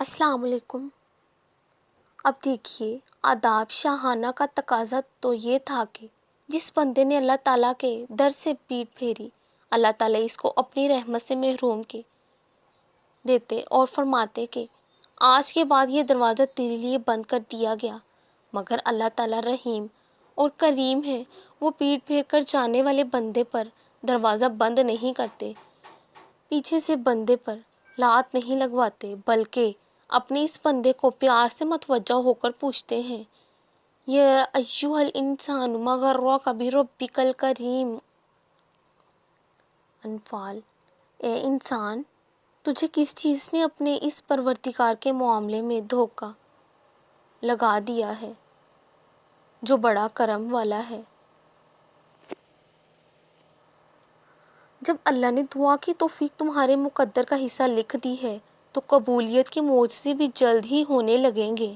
السلام علیکم۔ اب دیکھیے، آداب شاہانہ کا تقاضا تو یہ تھا کہ جس بندے نے اللہ تعالیٰ کے در سے پیٹھ پھیری، اللہ تعالیٰ اس کو اپنی رحمت سے محروم کے دیتے اور فرماتے کہ آج کے بعد یہ دروازہ تیرے لیے بند کر دیا گیا۔ مگر اللہ تعالیٰ رحیم اور کریم ہے، وہ پیٹھ پھیر کر جانے والے بندے پر دروازہ بند نہیں کرتے، پیچھے سے بندے پر لات نہیں لگواتے، بلکہ اپنے اس بندے کو پیار سے متوجہ ہو کر پوچھتے ہیں، یا ایھا الانسان ما غرک بربک الکریم۔ انفال: اے انسان، تجھے کس چیز نے اپنے اس پروردگار کے معاملے میں دھوکہ لگا دیا ہے جو بڑا کرم والا ہے۔ جب اللہ نے دعا کی توفیق تمہارے مقدر کا حصہ لکھ دی ہے تو قبولیت کے معجزے بھی جلد ہی ہونے لگیں گے۔